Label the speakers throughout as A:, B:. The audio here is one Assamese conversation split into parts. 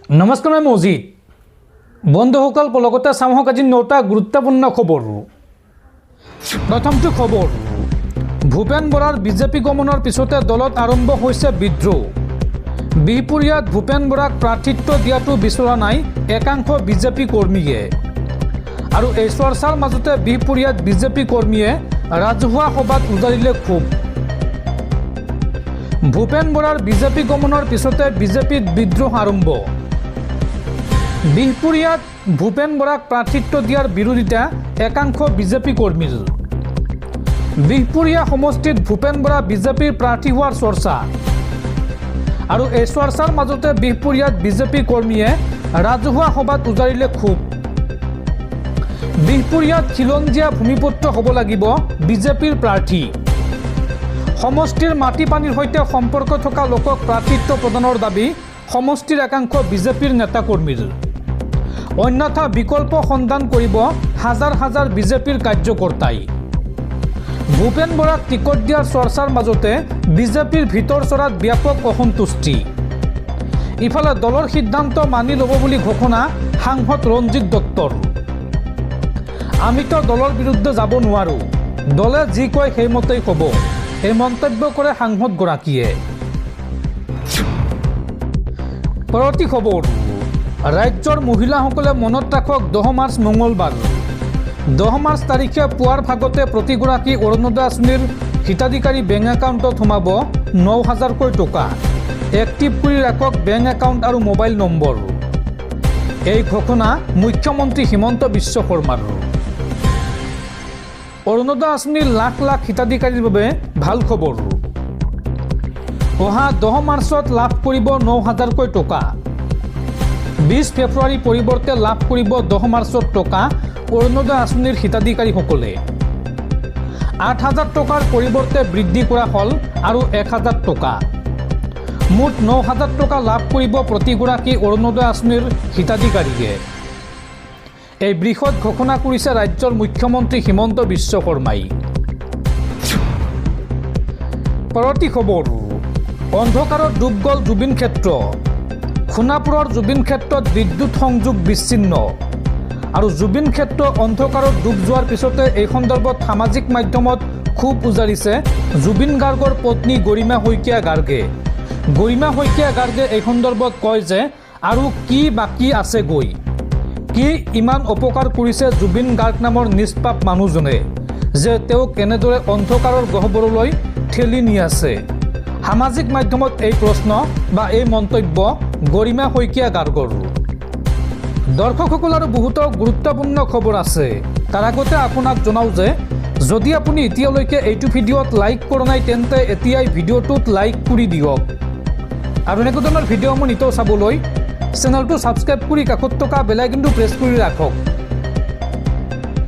A: নমস্কাৰ, মই মজিদ। বন্ধুসকল, লগতে চাওঁ আজি 9টা গুৰুত্বপূৰ্ণ খবৰ। প্ৰথমটো খবৰ, ভূপেন বৰাৰ বিজেপি গমনৰ পিছতে দলত আৰম্ভ হৈছে বিদ্ৰোহ। বিহপুৰীয়াত ভূপেন বৰাক প্ৰাৰ্থিত্ব দিয়াটো বিচৰা নাই একাংশ বিজেপি কৰ্মীয়ে। আৰু এই চৰ্চাৰ মাজতে বিহপুৰীয়াত বিজেপি কৰ্মীয়ে ৰাজহুৱা সভাত উজাৰিলে ক্ষোভ। ভূপেন বৰাৰ বিজেপি গমনৰ পিছতে বিজেপিত বিদ্ৰোহ আৰম্ভ। বিহপুৰীয়াত ভূপেন বৰাক প্ৰাৰ্থিত্ব দিয়াৰ বিৰোধিতা একাংশ বিজেপি কৰ্মীৰ। বিহপুৰীয়া সমষ্টিত ভূপেন বৰা বিজেপিৰ প্ৰাৰ্থী হোৱাৰ চৰ্চা। আৰু এই চৰ্চাৰ মাজতে বিহপুৰীয়াত বিজেপি কৰ্মীয়ে ৰাজহুৱা সভাত উজাৰিলে ক্ষোভ। বিহপুৰীয়াত খিলঞ্জীয়া ভূমিপুত্ৰ হ'ব লাগিব বিজেপিৰ প্ৰাৰ্থী। সমষ্টিৰ মাটি পানীৰ সৈতে সম্পৰ্ক থকা লোকক প্ৰাৰ্থিত্ব প্ৰদানৰ দাবী সমষ্টিৰ একাংশ বিজেপিৰ নেতাকৰ্মীৰ। অন্যথা বিকল্প সন্ধান কৰিব হাজাৰ হাজাৰ বিজেপিৰ কাৰ্যকৰ্তাই। ভূপেন বৰাক টিকট দিয়াৰ চৰ্চাৰ মাজতে বিজেপিৰ ভিতৰ চৰাত ব্যাপক অসন্তুষ্টি। ইফালে দলৰ সিদ্ধান্ত মানি ল'ব বুলি ঘোষণা সাংসদ ৰঞ্জিত দত্তৰ। আমিতো দলৰ বিৰুদ্ধে যাব নোৱাৰোঁ, দলে যি কয় সেইমতেই হ'ব, এই মন্তব্য কৰে সাংসদগৰাকীয়ে। পৰৱৰ্তী খবৰ, ৰাজ্যৰ মহিলাসকলে মনত ৰাখক 10 মাৰ্চ মঙলবাৰ। 10 মাৰ্চ তাৰিখে পুৱাৰ ভাগতে প্ৰতিগৰাকী অৰুণোদয় আঁচনিৰ হিতাধিকাৰী বেংক একাউণ্টত সোমাব 9,000কৈ টকা। এক্টিভ কৰি ৰাখক বেংক একাউণ্ট আৰু মোবাইল নম্বৰ। এই ঘোষণা মুখ্যমন্ত্ৰী হিমন্ত বিশ্ব শৰ্মাৰ। অৰুণোদয় আঁচনিৰ লাখ লাখ হিতাধিকাৰীৰ বাবে ভাল খবৰ। অহা 10 মাৰ্চত লাভ কৰিব 9,000কৈ টকা। 20 ফেব্ৰুৱাৰীৰ পৰিৱৰ্তে লাভ কৰিব 10 মাৰ্চত টকা অৰুণোদয় আঁচনিৰ হিতাধিকাৰীসকলে। 8,000 টকাৰ পৰিৱৰ্তে বৃদ্ধি কৰা হ'ল আৰু 1,000 টকা। মুঠ 9,000 টকা লাভ কৰিব প্ৰতিগৰাকী অৰুণোদয় আঁচনিৰ হিতাধিকাৰীয়ে। এই বৃহৎ ঘোষণা কৰিছে ৰাজ্যৰ মুখ্যমন্ত্ৰী হিমন্ত বিশ্ব শৰ্মাই। পৰৱৰ্তী খবৰ, অন্ধকাৰত ডুব গ'ল জুবিন ক্ষেত্ৰ। সোণাপুৰৰ জুবিন ক্ষেত্ৰত বিদ্যুৎ সংযোগ বিচ্ছিন্ন। আৰু জুবিন ক্ষেত্ৰ অন্ধকাৰত ডুব যোৱাৰ পিছতে এই সন্দৰ্ভত সামাজিক মাধ্যমত ক্ষোভ উজাৰিছে জুবিন গাৰ্গৰ পত্নী গৰিমা শইকীয়া গাৰ্গে। গৰিমা শইকীয়া গাৰ্গে এই সন্দৰ্ভত কয় যে আৰু কি বাকী আছে গৈ, কি ইমান অপকাৰ কৰিছে জুবিন গাৰ্গ নামৰ নিষ্পাপ মানুহজনে যে তেওঁক এনেদৰে অন্ধকাৰৰ গহ্বৰলৈ ঠেলি নি আছে। সামাজিক মাধ্যমত এই প্ৰশ্ন বা এই মন্তব্য গৰিমা শইকীয়া গাৰ্গৰ। দৰ্শকসকল, আৰু বহুতো গুৰুত্বপূৰ্ণ খবৰ আছে। তাৰ আগতে আপোনাক জনাওঁ যে যদি আপুনি এতিয়ালৈকে এইটো ভিডিঅ'ত লাইক কৰা নাই তেন্তে এতিয়াই ভিডিঅ'টোত লাইক কৰি দিয়ক। আৰু এনেকুৱা ধৰণৰ ভিডিঅ'সমূহ নিতৌ চাবলৈ চেনেলটো ছাবস্ক্ৰাইব কৰি কাষত থকা বেল আইকনটো প্ৰেছ কৰি ৰাখক।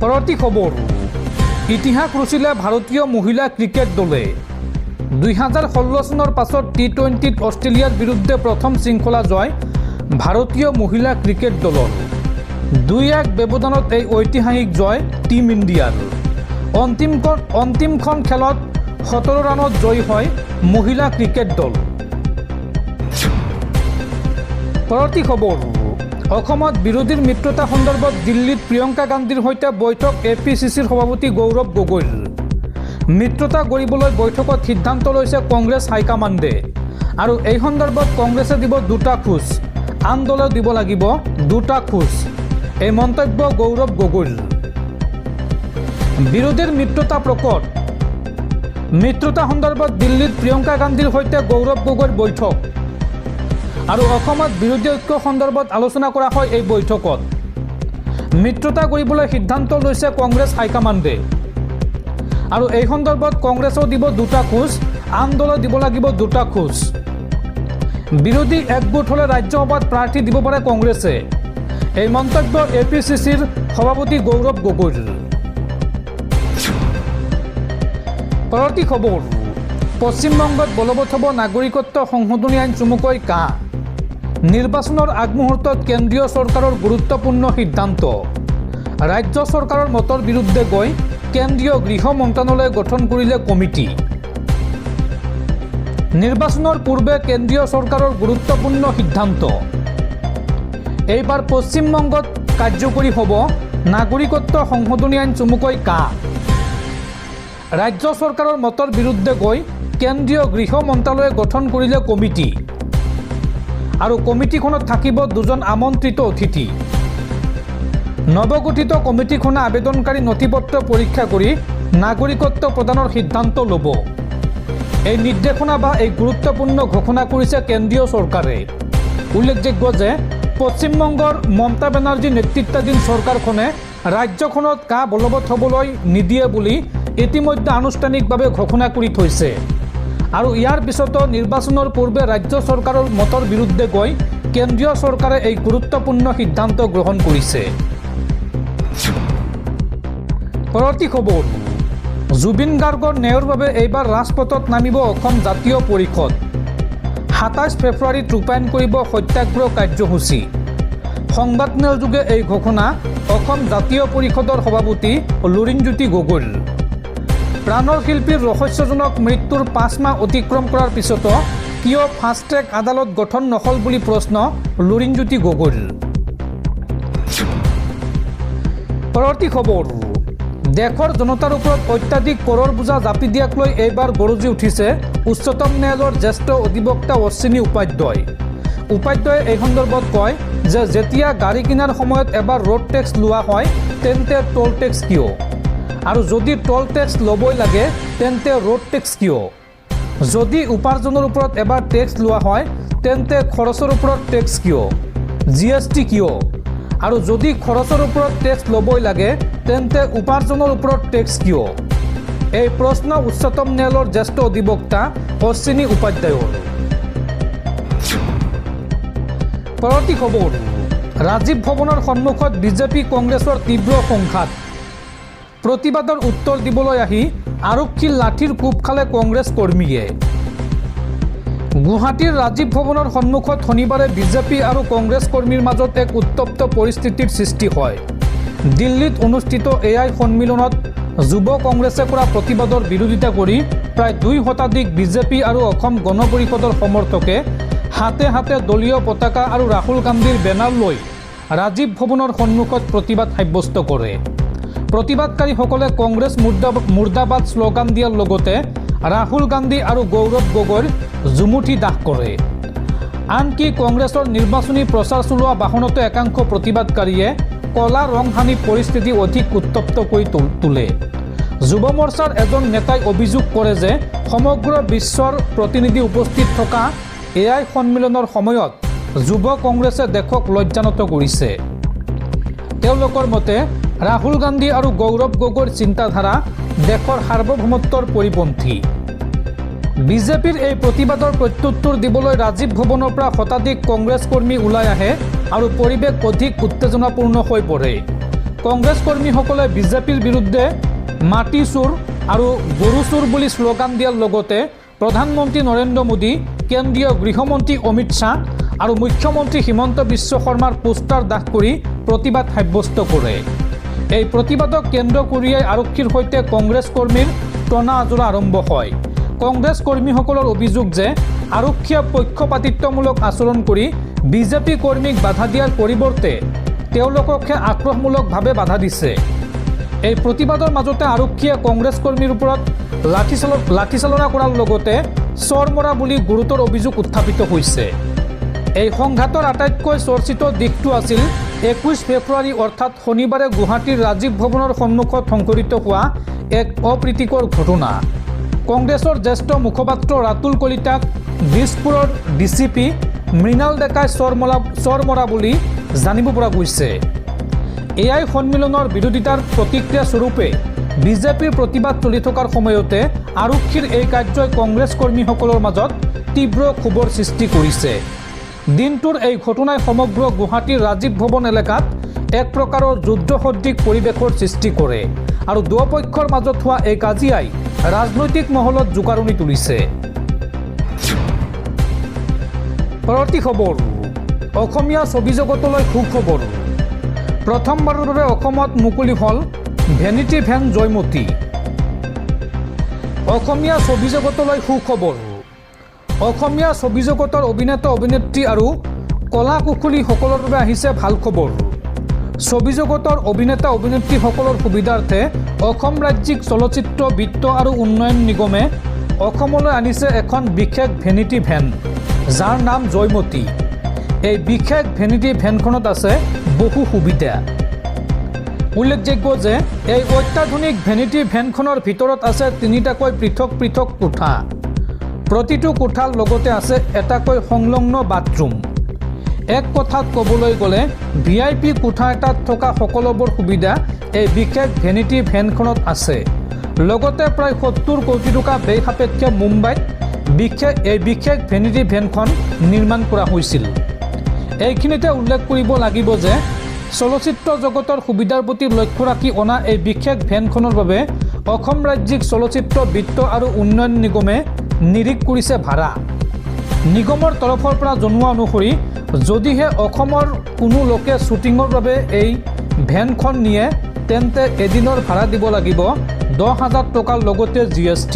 A: পৰৱৰ্তী খবৰ, ইতিহাস ৰচিলে ভাৰতীয় মহিলা ক্ৰিকেট দলে। 2016 চনৰ পাছত T20ত অষ্ট্ৰেলিয়াৰ বিৰুদ্ধে প্ৰথম শৃংখলা জয় ভাৰতীয় মহিলা ক্ৰিকেট দলৰ। 2-1 ব্যৱধানত এই ঐতিহাসিক জয় টিম ইণ্ডিয়াৰ। অন্তিমখন খেলত 17 ৰানত জয়ী হয় মহিলা ক্ৰিকেট দল। পৰৱৰ্তী খবৰ, অসমত বিৰোধীৰ মিত্ৰতা সন্দৰ্ভত দিল্লীত প্ৰিয়ংকা গান্ধীৰ সৈতে বৈঠক APCCৰ সভাপতি গৌৰৱ গগৈৰ। মিত্ৰতা কৰিবলৈ বৈঠকত সিদ্ধান্ত লৈছে কংগ্ৰেছ হাইকমাণ্ডে। আৰু এই সন্দৰ্ভত কংগ্ৰেছে দিব 2টা খোজ, আন দলে দিব লাগিব 2টা খোজ। এই মন্তব্য গৌৰৱ গগৈৰ। বিৰোধীৰ মিত্ৰতা প্ৰকট। মিত্ৰতা সন্দৰ্ভত দিল্লীত প্ৰিয়ংকা গান্ধীৰ সৈতে গৌৰৱ গগৈৰ বৈঠক। আৰু অসমত বিৰোধী ঐক্য সন্দৰ্ভত আলোচনা কৰা হয় এই বৈঠকত। মিত্ৰতা কৰিবলৈ সিদ্ধান্ত লৈছে কংগ্ৰেছ হাইকমাণ্ডে। আৰু এই সন্দৰ্ভত কংগ্ৰেছেও দিব 2টা খোজ, আন দলে দিব লাগিব 2টা খোজ। বিৰোধী একগোট হ'লে ৰাজ্যসভাত প্ৰাৰ্থী দিব পাৰে কংগ্ৰেছে। এই মন্তব্য APCCৰ সভাপতি গৌৰৱ গগৈৰ। পৰৱৰ্তী খবৰ, পশ্চিমবংগত বলবৎ হ'ব নাগৰিকত্ব সংশোধনী আইন চমুকৈ কাহ। নিৰ্বাচনৰ আগমুহূৰ্তত কেন্দ্ৰীয় চৰকাৰৰ গুৰুত্বপূৰ্ণ সিদ্ধান্ত। ৰাজ্য চৰকাৰৰ মতৰ বিৰুদ্ধে গৈ কেন্দ্ৰীয় গৃহ মন্ত্ৰালয় গঠন কৰিলে কমিটি। নিৰ্বাচনৰ পূৰ্বে কেন্দ্ৰীয় চৰকাৰৰ গুৰুত্বপূৰ্ণ সিদ্ধান্ত। এইবাৰ পশ্চিমবংগত কাৰ্যকৰী হ'ব নাগৰিকত্ব সংশোধনী আইন চমুকৈ কা। ৰাজ্য চৰকাৰৰ মতৰ বিৰুদ্ধে গৈ কেন্দ্ৰীয় গৃহ মন্ত্ৰালয়ে গঠন কৰিলে কমিটি আৰু কমিটিখনত থাকিব দুজন আমন্ত্ৰিত অতিথি। নৱগঠিত কমিটিখনে আবেদনকাৰী নথিপত্ৰ পৰীক্ষা কৰি নাগৰিকত্ব প্ৰদানৰ সিদ্ধান্ত ল'ব। এই নিৰ্দেশনা বা এই গুৰুত্বপূৰ্ণ ঘোষণা কৰিছে কেন্দ্ৰীয় চৰকাৰে। উল্লেখযোগ্য যে পশ্চিমবংগৰ মমতা বেনাৰ্জী নেতৃত্বাধীন চৰকাৰখনে ৰাজ্যখনত কা বলবৎ হ'বলৈ নিদিয়ে বুলি ইতিমধ্যে আনুষ্ঠানিকভাৱে ঘোষণা কৰি থৈছে আৰু ইয়াৰ পিছতো নিৰ্বাচনৰ পূৰ্বে ৰাজ্য চৰকাৰৰ মতৰ বিৰুদ্ধে গৈ কেন্দ্ৰীয় চৰকাৰে এই গুৰুত্বপূৰ্ণ সিদ্ধান্ত গ্ৰহণ কৰিছে। পৰৱৰ্তী খবৰ, জুবিন গাৰ্গৰ ন্যায়ৰ বাবে এইবাৰ ৰাজপথত নামিব অসম জাতীয় পৰিষদ। ২৭ ফেব্ৰুৱাৰীত ৰূপায়ণ কৰিব সত্যাগ্ৰহ কাৰ্যসূচী। সংবাদমেলযোগে এই ঘোষণা অসম জাতীয় পৰিষদৰ সভাপতি লুৰিণজ্যোতি গগৈৰ। প্ৰাণৰ শিল্পীৰ ৰহস্যজনক মৃত্যুৰ ৫ মাহ অতিক্ৰম কৰাৰ পিছতো কিয় ফাষ্ট ট্ৰেক আদালত গঠন নহ'ল বুলি প্ৰশ্ন লুৰিণজ্যোতি গগৈৰ। পৰৱৰ্তী খবৰ, দেশৰ জনতাৰ ওপৰত অত্যাধিক কৰৰ বোজা জাপি দিয়াক লৈ এইবাৰ গৰজি উঠিছে উচ্চতম ন্যায়ালয়ৰ জ্যেষ্ঠ অধিবক্তা অশ্বিনী উপাধ্যায়। উপাধ্যায়ে এই সন্দৰ্ভত কয় যে যেতিয়া গাড়ী কিনাৰ সময়ত এবাৰ ৰোড টেক্স লোৱা হয় তেন্তে টোল টেক্স কিয়, আৰু যদি টোল টেক্স ল'বই লাগে তেন্তে ৰোড টেক্স কিয়? যদি উপাৰ্জনৰ ওপৰত এবাৰ টেক্স লোৱা হয় তেন্তে খৰচৰ ওপৰত টেক্স কিয়, GST কিয়? আৰু যদি খৰচৰ ওপৰত টেক্স ল'বই লাগে তেন্তে উপাৰ্জনৰ ওপৰত টেক্স কিয়? এই প্ৰশ্ন উচ্চতম ন্যায়ালয়ৰ জ্যেষ্ঠ অধিবক্তা অশ্বিনী উপাধ্যায়ৰ। পৰৱৰ্তী খবৰ, ৰাজীৱ ভৱনৰ সন্মুখত বিজেপি কংগ্ৰেছৰ তীব্ৰ সংঘাত। প্ৰতিবাদৰ উত্তৰ দিবলৈ আহি আৰক্ষীৰ লাঠিৰ কোব খালে কংগ্ৰেছ কৰ্মীয়ে। গুৱাহাটীৰ ৰাজীৱ ভৱনৰ সন্মুখত শনিবাৰে বিজেপি আৰু কংগ্ৰেছ কৰ্মীৰ মাজত এক উত্তপ্ত পৰিস্থিতিৰ সৃষ্টি হয়। দিল্লীত অনুষ্ঠিত AI সন্মিলনত যুৱ কংগ্ৰেছে কৰা প্ৰতিবাদৰ বিৰোধিতা কৰি প্ৰায় ২ শতাধিক বিজেপি আৰু অসম গণ পৰিষদৰ সমৰ্থকে হাতে হাতে দলীয় পতাকা আৰু ৰাহুল গান্ধীৰ বেনাৰ লৈ ৰাজীৱ ভৱনৰ সন্মুখত প্ৰতিবাদ সাব্যস্ত কৰে। প্ৰতিবাদকাৰীসকলে কংগ্ৰেছ মুৰ্দাবাদ শ্লোগান দিয়াৰ লগতে ৰাহুল গান্ধী আৰু গৌৰৱ গগৈৰ জুমুঠি দাহ কৰে। আনকি কংগ্ৰেছৰ নিৰ্বাচনী প্ৰচাৰ চলোৱা বাহনতো একাংশ প্ৰতিবাদকাৰীয়ে কলা ৰং সানি পৰিস্থিতি অধিক উত্তপ্ত কৰি তোলে। যুৱ মৰ্চাৰ এজন নেতাই অভিযোগ কৰে যে সমগ্ৰ বিশ্বৰ প্ৰতিনিধি উপস্থিত থকা AI সন্মিলনৰ সময়ত যুৱ কংগ্ৰেছে দেশক লজ্জানত কৰিছে। তেওঁলোকৰ মতে ৰাহুল গান্ধী আৰু গৌৰৱ গগৈৰ চিন্তাধাৰা দেশৰ সাৰ্বভৌমত্বৰ পৰিপন্থী। বিজেপিৰ এই প্ৰতিবাদৰ প্ৰত্যুত্তৰ দিবলৈ ৰাজীৱ ভৱনৰ পৰা শতাধিক কংগ্ৰেছ কৰ্মী ওলাই আহে আৰু পৰিৱেশ অধিক উত্তেজনাপূৰ্ণ হৈ পৰে। কংগ্ৰেছ কৰ্মীসকলে বিজেপিৰ বিৰুদ্ধে মাটি চোৰ আৰু গৰু চোৰ বুলি শ্লোগান দিয়াৰ লগতে প্ৰধানমন্ত্ৰী নৰেন্দ্ৰ মোদী, কেন্দ্ৰীয় গৃহমন্ত্ৰী অমিত শ্বাহ আৰু মুখ্যমন্ত্ৰী হিমন্ত বিশ্ব শৰ্মাৰ পোষ্টাৰ দাহ কৰি প্ৰতিবাদ সাব্যস্ত কৰে। এই প্ৰতিবাদক কেন্দ্ৰ কৰিয়েই আৰক্ষীৰ সৈতে কংগ্ৰেছ কৰ্মীৰ টনা আজোৰা আৰম্ভ হয়। কংগ্ৰেছ কৰ্মীসকলৰ অভিযোগ যে আৰক্ষীয়ে পক্ষপাতিত্বমূলক আচৰণ কৰি বিজেপি কৰ্মীক বাধা দিয়াৰ পৰিৱৰ্তে তেওঁলোককহে আক্ৰোশমূলকভাৱে বাধা দিছে। এই প্ৰতিবাদৰ মাজতে আৰক্ষীয়ে কংগ্ৰেছ কৰ্মীৰ ওপৰত লাঠিচালনা কৰাৰ লগতে চৰ মৰা বুলি গুৰুতৰ অভিযোগ উত্থাপিত হৈছে। এই সংঘাতৰ আটাইতকৈ চৰ্চিত দিশটো আছিল ২১ ফেব্ৰুৱাৰী অৰ্থাৎ শনিবাৰে গুৱাহাটীৰ ৰাজীৱ ভৱনৰ সন্মুখত সংঘটিত হোৱা এক অপ্ৰীতিকৰ ঘটনা। কংগ্ৰেছৰ জ্যেষ্ঠ মুখপাত্ৰ ৰাতুল কলিতাক দিছপুৰৰ DCP মৃণাল ডেকাই চৰ মৰা বুলি জানিব পৰা গৈছে। AI সন্মিলনৰ বিৰোধিতাৰ প্ৰতিক্ৰিয়া স্বৰূপে বিজেপিৰ প্ৰতিবাদ চলি থকাৰ সময়তে আৰক্ষীৰ এই কাৰ্যই কংগ্ৰেছ কৰ্মীসকলৰ মাজত তীব্ৰ ক্ষোভৰ সৃষ্টি কৰিছে। দিনটোৰ এই ঘটনাই সমগ্ৰ গুৱাহাটীৰ ৰাজীৱ ভৱন এলেকাত এক প্ৰকাৰৰ যুদ্ধসদৃশ পৰিৱেশৰ সৃষ্টি কৰে আৰু দুয়োপক্ষৰ মাজত হোৱা এই কাজিয়াই ৰাজনৈতিক মহলত জোকাৰণি তুলিছে। পৰৱৰ্তী খবৰ, অসমীয়া ছবি জগতলৈ সুখবৰ। প্ৰথমবাৰৰ বাবে অসমত মুকলি হ'ল ভেনিটি ভেন জয়মতী। অসমীয়া ছবি জগতলৈ সুখবৰ। অসমীয়া ছবি জগতৰ অভিনেতা অভিনেত্ৰী আৰু কলা কুশলীসকলৰ বাবে আহিছে ভাল খবৰ। ছবি জগতৰ অভিনেতা অভিনেত্ৰীসকলৰ সুবিধাৰ্থে অসম ৰাজ্যিক চলচ্চিত্ৰ বিত্ত আৰু উন্নয়ন নিগমে অসমলৈ আনিছে এখন বিশেষ ভেনিটি ভেন, যাৰ নাম জয়মতী। এই বিশেষ ভেনিটি ভেনখনত আছে বহু সুবিধা। উল্লেখযোগ্য যে এই অত্যাধুনিক ভেনিটি ভেনখনৰ ভিতৰত আছে 3টাকৈ পৃথক পৃথক কোঠা। প্ৰতিটো কোঠাৰ লগতে আছে এটাকৈ সংলগ্ন বাথৰুম। এক কথাত ক'বলৈ গ'লে VIP কোঠা এটাত থকা সকলোবোৰ সুবিধা এই বিশেষ ভেনিটি ভেনখনত আছে। লগতে প্ৰায় 70 কোটি টকা ব্যয় সাপেক্ষে মুম্বাইত এই বিশেষ ভেনিটি ভেনখন নিৰ্মাণ কৰা হৈছিল। এইখিনিতে উল্লেখ কৰিব লাগিব যে চলচ্চিত্ৰ জগতৰ সুবিধাৰ প্ৰতি লক্ষ্য ৰাখি অনা এই বিশেষ ভেনখনৰ বাবে অসম ৰাজ্যিক চলচ্চিত্ৰ বিত্ত আৰু উন্নয়ন নিগমে নিৰীক্ষণ কৰিছে ভাড়া। নিগমৰ তৰফৰ পৰা জনোৱা অনুসৰি যদিহে অসমৰ কোনো লোকে শ্বুটিঙৰ বাবে এই ভেনখন নিয়ে তেন্তে এদিনৰ ভাড়া দিব লাগিব 10,000 টকাৰ লগতে GST।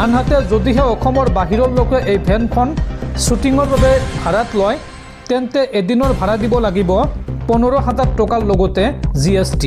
A: আনহাতে যদিহে অসমৰ বাহিৰৰ লোকে এই ভেনখন শ্বুটিঙৰ বাবে ভাড়াত লয় তেন্তে এদিনৰ ভাড়া দিব লাগিব 15,000 টকাৰ লগতে GST।